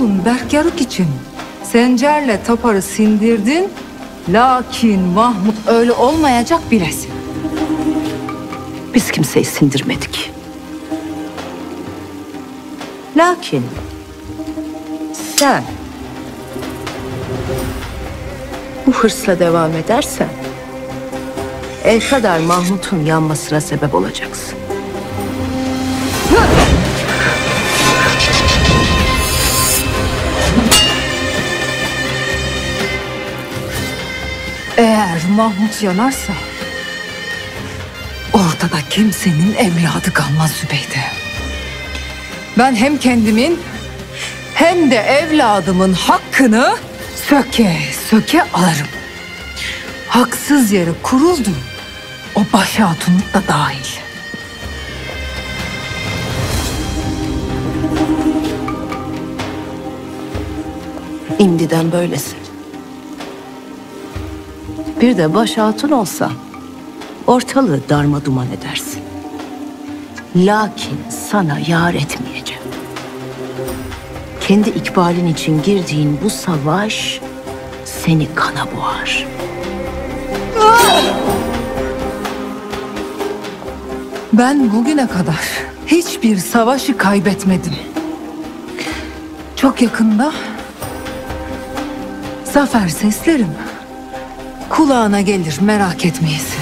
oğlun Berkyarık için Sencer'le Tapar'ı sindirdin. Lakin Mahmut öyle olmayacak bilesin. Biz kimseyi sindirmedik. Lakin sen bu hırsla devam edersen el kadar Mahmut'un yanmasına sebep olacaksın. Eğer Mahmut yanarsa ortada kimsenin evladı kalmaz Zübeyde. Ben hem kendimin hem de evladımın hakkını söke söke alırım. Haksız yere kuruldu. O baş hatunluk da dahil. İmdiden böylesin. Bir de baş hatun olsa ortalığı darma duman edersin. Lakin sana yar etmeyeceğim. Kendi ikbalin için girdiğin bu savaş seni kana boğar. Ben bugüne kadar hiçbir savaşı kaybetmedim. Çok yakında zafer seslerim kulağına gelir, merak etmeyesin.